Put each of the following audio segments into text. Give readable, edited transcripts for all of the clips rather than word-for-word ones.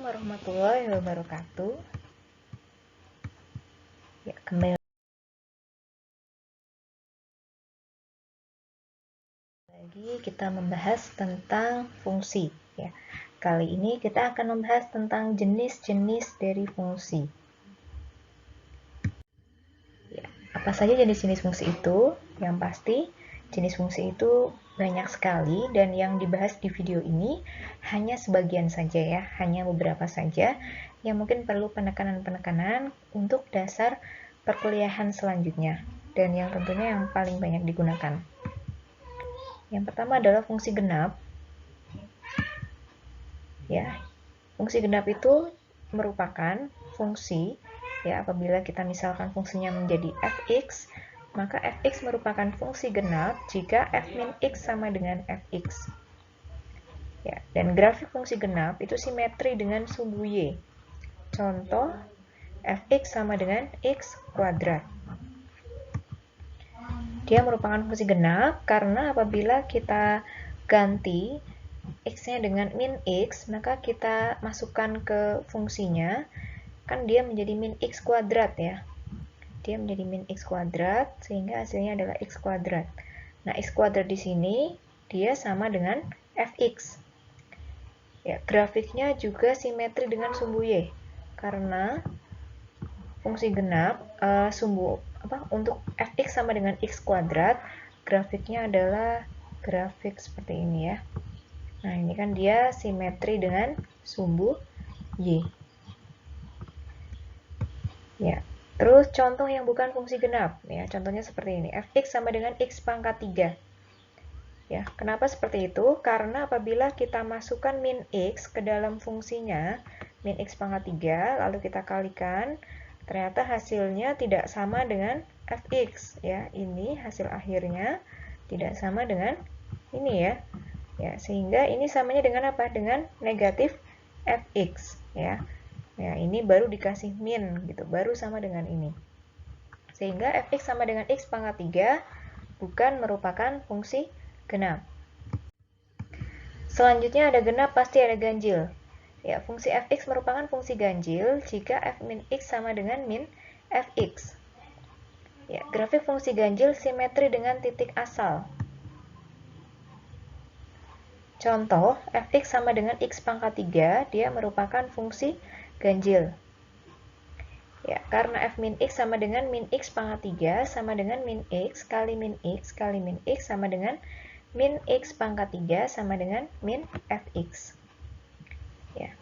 Assalamualaikum warahmatullahi wabarakatuh. Ya, kembali lagi kita membahas tentang fungsi. Ya, kali ini kita akan membahas tentang jenis-jenis dari fungsi. Ya, apa saja jenis-jenis fungsi itu? Yang pasti, jenis fungsi itu banyak sekali dan yang dibahas di video ini hanya sebagian saja ya, hanya beberapa saja yang mungkin perlu penekanan-penekanan untuk dasar perkuliahan selanjutnya dan yang tentunya yang paling banyak digunakan. Yang pertama adalah fungsi genap. Ya, fungsi genap itu merupakan fungsi ya apabila kita misalkan fungsinya menjadi fx, maka fx merupakan fungsi genap jika f min x sama dengan fx. Ya, dan grafik fungsi genap itu simetri dengan sumbu y. Contoh, fx sama dengan x kuadrat. Dia merupakan fungsi genap karena apabila kita ganti x-nya dengan min x, maka kita masukkan ke fungsinya, kan dia menjadi min x kuadrat ya. Dia menjadi min x kuadrat, sehingga hasilnya adalah x kuadrat. Nah, x kuadrat di sini, dia sama dengan fx. Ya, grafiknya juga simetri dengan sumbu y, karena fungsi genap, untuk fx sama dengan x kuadrat, grafiknya adalah grafik seperti ini ya. Nah, ini kan dia simetri dengan sumbu y. Ya. Terus contoh yang bukan fungsi genap, ya. Contohnya seperti ini. Fx sama dengan x pangkat 3. Ya, kenapa seperti itu? Karena apabila kita masukkan min x ke dalam fungsinya, min x pangkat 3, lalu kita kalikan, ternyata hasilnya tidak sama dengan fx, ya. Ini hasil akhirnya tidak sama dengan ini ya. Ya, sehingga ini samanya dengan apa? Dengan negatif fx, ya. Ya, ini baru dikasih min gitu, baru sama dengan ini. Sehingga fx sama dengan x pangkat 3 bukan merupakan fungsi genap. Selanjutnya ada genap pasti ada ganjil. Ya, fungsi fx merupakan fungsi ganjil jika f min x sama dengan min fx. Ya, grafik fungsi ganjil simetri dengan titik asal. Contoh, fx sama dengan x pangkat 3, dia merupakan fungsi ganjil. Ya, karena f min x sama dengan min x pangkat 3 sama dengan min x kali min x kali min x sama dengan min x pangkat 3 sama dengan min fx. Ya.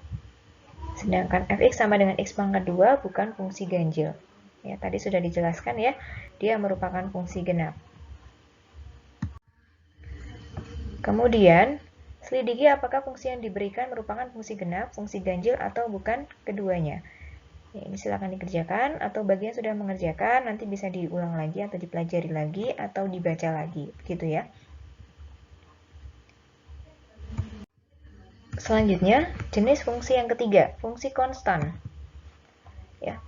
Sedangkan fx sama dengan x pangkat 2 bukan fungsi ganjil. Ya, tadi sudah dijelaskan ya, dia merupakan fungsi genap. Kemudian, selidiki apakah fungsi yang diberikan merupakan fungsi genap, fungsi ganjil, atau bukan keduanya. Ya, ini silakan dikerjakan, atau bagi yang sudah mengerjakan, nanti bisa diulang lagi, atau dipelajari lagi, atau dibaca lagi, begitu ya. Selanjutnya, jenis fungsi yang ketiga, fungsi konstan. Ya.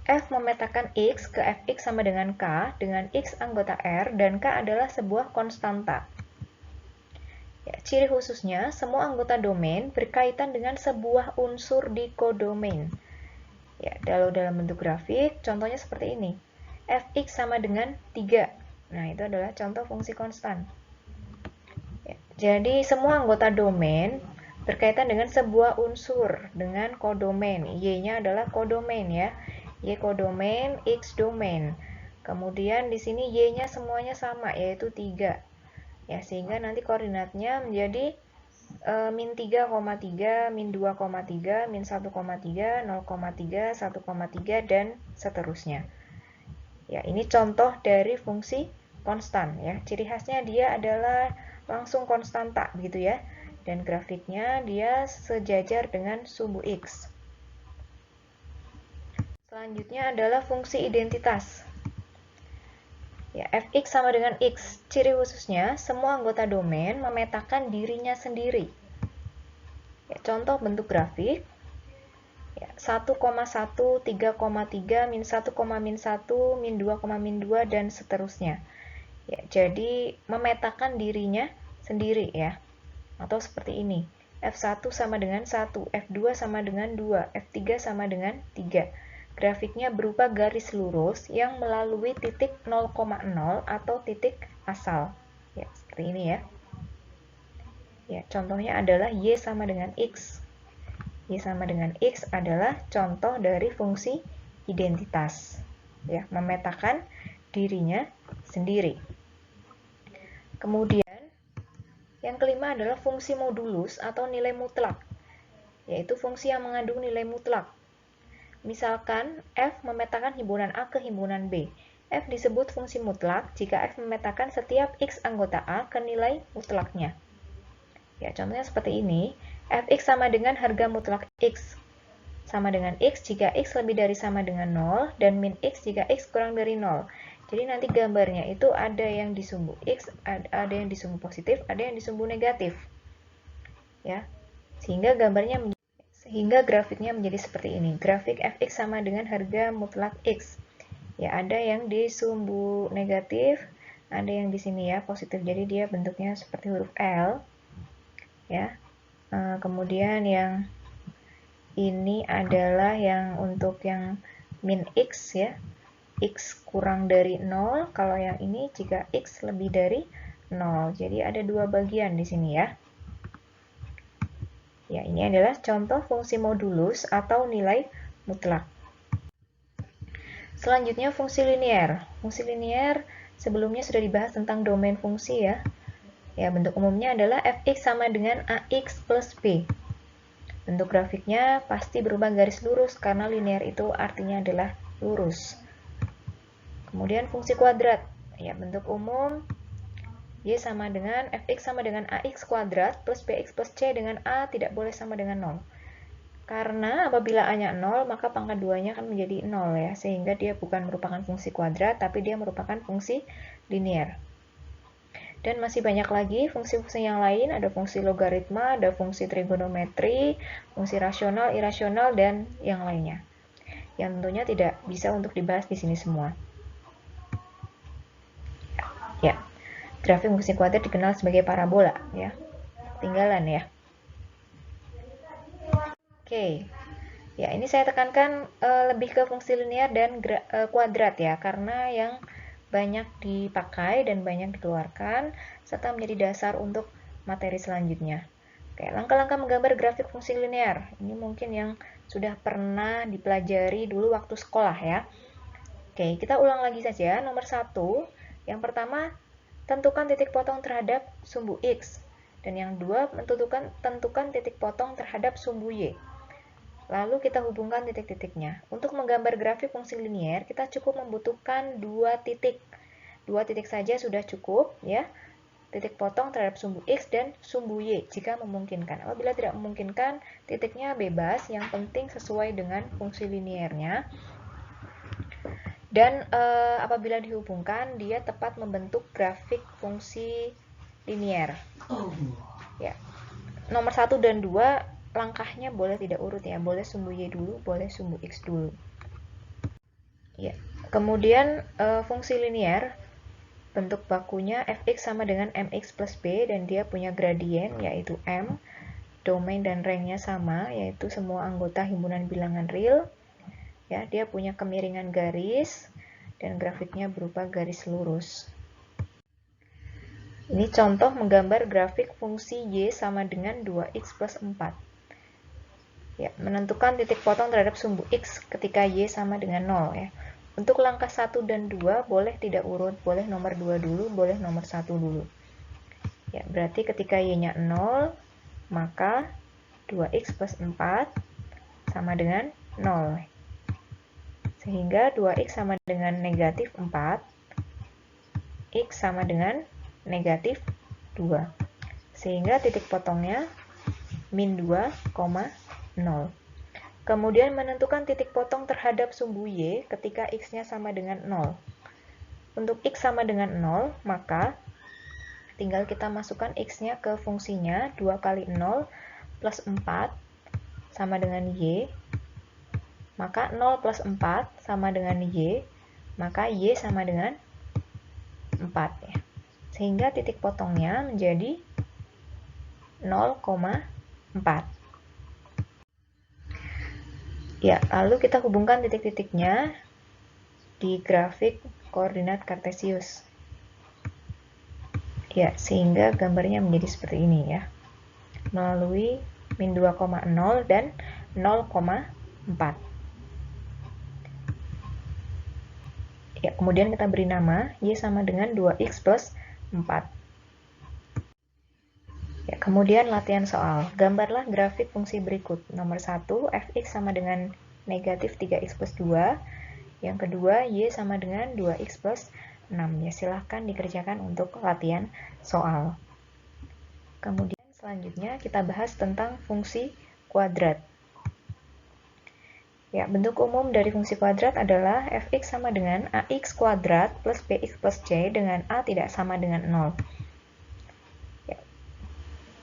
F memetakan x ke fx sama dengan k, dengan x anggota R, dan k adalah sebuah konstanta. Ya, ciri khususnya, semua anggota domain berkaitan dengan sebuah unsur di kodomain. Ya, dalam bentuk grafik, contohnya seperti ini. Fx sama dengan 3. Nah, itu adalah contoh fungsi konstan. Ya, jadi, semua anggota domain berkaitan dengan sebuah unsur dengan kodomain. Y-nya adalah kodomain ya. Y kodomain, X domain. Kemudian di sini Y-nya semuanya sama, yaitu 3. Ya, sehingga nanti koordinatnya menjadi min 3,3, min 2,3, min 1,3, 0,3, 1,3, dan seterusnya. Ya, ini contoh dari fungsi konstan ya. Ciri khasnya dia adalah langsung konstanta begitu ya. Dan grafiknya dia sejajar dengan sumbu X. Selanjutnya adalah fungsi identitas. Ya, fx sama dengan x. Ciri khususnya, semua anggota domain memetakan dirinya sendiri. Ya, contoh bentuk grafik. Ya, 1,1, 3,3, min 1, min 1, min 2, min 2, dan seterusnya. Ya, jadi memetakan dirinya sendiri ya. Atau seperti ini. F1 sama dengan 1, F2 sama dengan 2, F3 sama dengan 3. Grafiknya berupa garis lurus yang melalui titik 0,0 atau titik asal. Ya, seperti ini ya. Ya, contohnya adalah Y sama dengan X. Y sama dengan X adalah contoh dari fungsi identitas. Ya, memetakan dirinya sendiri. Kemudian, yang kelima adalah fungsi modulus atau nilai mutlak, yaitu fungsi yang mengandung nilai mutlak. Misalkan F memetakan himpunan A ke himpunan B. F disebut fungsi mutlak jika F memetakan setiap X anggota A ke nilai mutlaknya. Ya, contohnya seperti ini. Fx sama dengan harga mutlak X sama dengan X jika X lebih dari sama dengan 0 dan min X jika X kurang dari 0. Jadi nanti gambarnya itu ada yang di sumbu X, ada yang di sumbu positif, ada yang di sumbu negatif. Ya. Sehingga grafiknya menjadi seperti ini. Grafik Fx sama dengan harga mutlak X. Ya, ada yang di sumbu negatif, ada yang di sini ya positif. Jadi dia bentuknya seperti huruf L. Ya. Kemudian yang ini adalah yang untuk yang min X ya. X kurang dari 0, kalau yang ini jika X lebih dari 0. Jadi ada dua bagian di sini ya. Ya, ini adalah contoh fungsi modulus atau nilai mutlak. Selanjutnya fungsi linear. Fungsi linear sebelumnya sudah dibahas tentang domain fungsi ya. Ya, bentuk umumnya adalah Fx sama dengan Ax plus B. Bentuk grafiknya pasti berupa garis lurus karena linear itu artinya adalah lurus. Kemudian fungsi kuadrat. Ya, bentuk umum Y sama dengan Fx sama dengan Ax kuadrat plus Bx plus C dengan A tidak boleh sama dengan 0. Karena apabila A-nya 0, maka pangkat 2-nya akan menjadi 0 ya, sehingga dia bukan merupakan fungsi kuadrat, tapi dia merupakan fungsi linear. Dan masih banyak lagi fungsi-fungsi yang lain, ada fungsi logaritma, ada fungsi trigonometri, fungsi rasional, irasional, dan yang lainnya. Yang tentunya tidak bisa untuk dibahas di sini semua. Ya, grafik fungsi kuadrat dikenal sebagai parabola ya. Tinggalan ya. Oke. Ya, ini saya tekankan lebih ke fungsi linear dan kuadrat ya, karena yang banyak dipakai dan banyak dikeluarkan, serta menjadi dasar untuk materi selanjutnya. Oke, langkah-langkah menggambar grafik fungsi linear. Ini mungkin yang sudah pernah dipelajari dulu waktu sekolah ya. Oke, kita ulang lagi saja. Nomor 1, yang pertama, tentukan titik potong terhadap sumbu X. Dan yang kedua, tentukan titik potong terhadap sumbu Y. Lalu kita hubungkan titik-titiknya. Untuk menggambar grafik fungsi linear, kita cukup membutuhkan 2 titik. 2 titik saja sudah cukup ya. Titik potong terhadap sumbu X dan sumbu Y jika memungkinkan. Apabila tidak memungkinkan, titiknya bebas, yang penting sesuai dengan fungsi linearnya. Dan apabila dihubungkan, dia tepat membentuk grafik fungsi linear. Ya. Nomor 1 dan 2 langkahnya boleh tidak urut ya, boleh sumbu Y dulu, boleh sumbu X dulu. Ya. Kemudian fungsi linear, bentuk bakunya Fx sama dengan Mx plus B dan dia punya gradien yaitu M, domain dan ranknya sama yaitu semua anggota himpunan bilangan real. Ya, dia punya kemiringan garis dan grafiknya berupa garis lurus. Ini contoh menggambar grafik fungsi Y sama dengan 2x plus 4. Ya, menentukan titik potong terhadap sumbu X ketika Y sama dengan 0 ya. Untuk langkah 1 dan 2 boleh tidak urut, boleh nomor 2 dulu, boleh nomor 1 dulu. Ya, berarti ketika Y-nya 0, maka 2x plus 4 sama dengan 0. Sehingga 2x sama dengan negatif 4, X sama dengan negatif 2. Sehingga titik potongnya min 2, 0. Kemudian menentukan titik potong terhadap sumbu Y ketika X-nya sama dengan 0. Untuk X sama dengan 0, maka tinggal kita masukkan X-nya ke fungsinya 2 kali 0 plus 4 sama dengan Y. Maka 0 plus 4 sama dengan Y, maka Y sama dengan 4 ya. Sehingga titik potongnya menjadi 0,4. 4. Ya, lalu kita hubungkan titik-titiknya di grafik koordinat kartesius. Ya, sehingga gambarnya menjadi seperti ini ya. Melalui min 2,0 dan 0,4. Ya, kemudian kita beri nama Y sama dengan 2X plus 4. Ya, kemudian latihan soal. Gambarlah grafik fungsi berikut. Nomor 1, Fx sama dengan negatif 3x plus 2. Yang kedua, Y sama dengan 2x plus 6. Ya, silahkan dikerjakan untuk latihan soal. Kemudian selanjutnya kita bahas tentang fungsi kuadrat. Ya, bentuk umum dari fungsi kuadrat adalah fx sama dengan ax kuadrat plus bx plus c dengan a tidak sama dengan 0. Ya.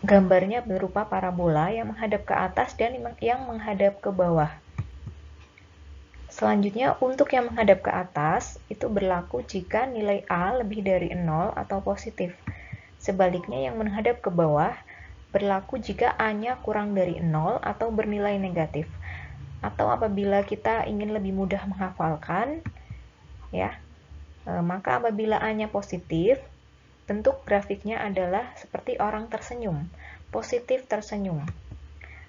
Gambarnya berupa parabola yang menghadap ke atas dan yang menghadap ke bawah. Selanjutnya, untuk yang menghadap ke atas, itu berlaku jika nilai a lebih dari 0 atau positif. Sebaliknya, yang menghadap ke bawah, berlaku jika a-nya kurang dari 0 atau bernilai negatif. Atau apabila kita ingin lebih mudah menghafalkan, ya, maka apabila A-nya positif, bentuk grafiknya adalah seperti orang tersenyum, positif tersenyum.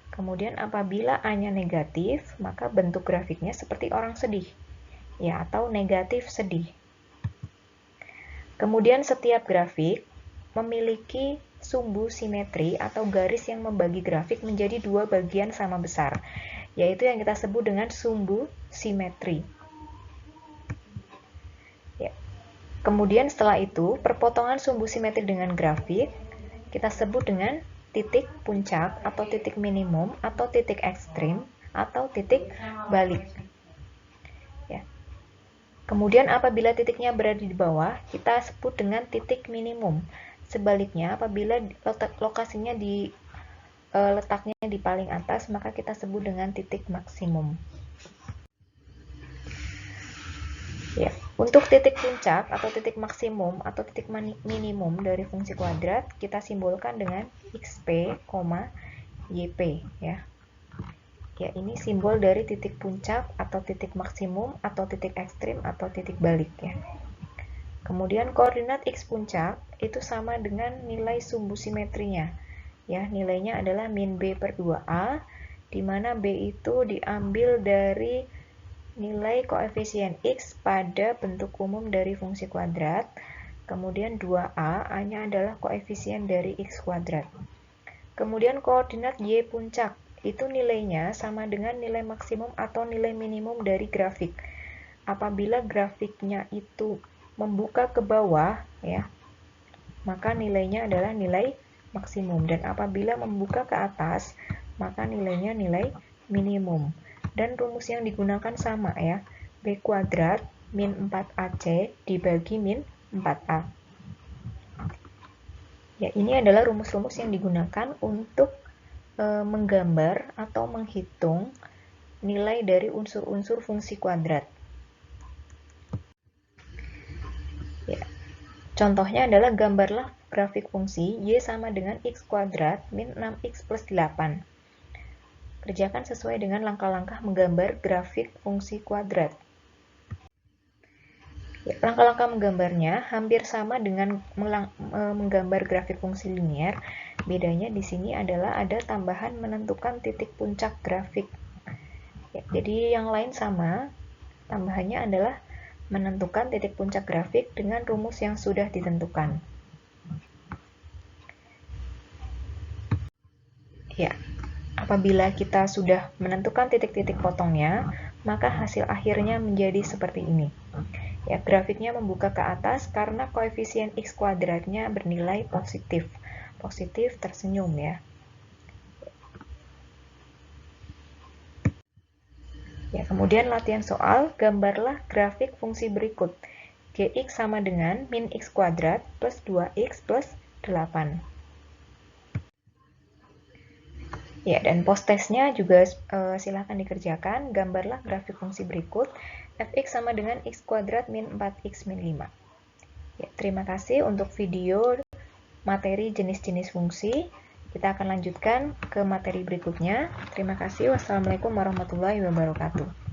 Kemudian apabila A-nya negatif, maka bentuk grafiknya seperti orang sedih, ya, atau negatif sedih. Kemudian setiap grafik memiliki sumbu simetri atau garis yang membagi grafik menjadi dua bagian sama besar, yaitu yang kita sebut dengan sumbu simetri. Ya. Kemudian setelah itu, perpotongan sumbu simetri dengan grafik kita sebut dengan titik puncak atau titik minimum atau titik ekstrim atau titik balik. Ya. Kemudian apabila titiknya berada di bawah, kita sebut dengan titik minimum. Sebaliknya, apabila lokasinya letaknya di paling atas, maka kita sebut dengan titik maksimum. Ya, untuk titik puncak atau titik maksimum atau titik minimum dari fungsi kuadrat kita simbolkan dengan xp, yp ya. Ya, ini simbol dari titik puncak atau titik maksimum atau titik ekstrim atau titik balik ya. Kemudian koordinat x puncak itu sama dengan nilai sumbu simetrinya. Ya, nilainya adalah min b per 2a, di mana b itu diambil dari nilai koefisien x pada bentuk umum dari fungsi kuadrat. Kemudian 2a, a-nya adalah koefisien dari x kuadrat. Kemudian koordinat y puncak, itu nilainya sama dengan nilai maksimum atau nilai minimum dari grafik. Apabila grafiknya itu membuka ke bawah, ya, maka nilainya adalah nilai maksimum, dan apabila membuka ke atas maka nilainya nilai minimum. Dan rumus yang digunakan sama ya, b kuadrat min 4ac dibagi min 4a. Ya, ini adalah rumus-rumus yang digunakan untuk menggambar atau menghitung nilai dari unsur-unsur fungsi kuadrat. Ya. Contohnya adalah gambarlah grafik fungsi y sama dengan x kuadrat min 6x plus 8. Kerjakan sesuai dengan langkah-langkah menggambar grafik fungsi kuadrat. Ya, langkah-langkah menggambarnya hampir sama dengan menggambar grafik fungsi linier. Bedanya di sini adalah ada tambahan menentukan titik puncak grafik. Ya, jadi yang lain sama, tambahannya adalah menentukan titik puncak grafik dengan rumus yang sudah ditentukan. Ya, apabila kita sudah menentukan titik-titik potongnya, maka hasil akhirnya menjadi seperti ini. Ya, grafiknya membuka ke atas karena koefisien x kuadratnya bernilai positif. Positif tersenyum ya. Ya, kemudian latihan soal, gambarlah grafik fungsi berikut. Gx sama dengan min x kuadrat plus 2x plus 8. Ya, dan post-testnya juga silahkan dikerjakan. Gambarlah grafik fungsi berikut. Fx sama dengan x kuadrat min 4x min 5. Ya, terima kasih untuk video materi jenis-jenis fungsi. Kita akan lanjutkan ke materi berikutnya. Terima kasih. Wassalamualaikum warahmatullahi wabarakatuh.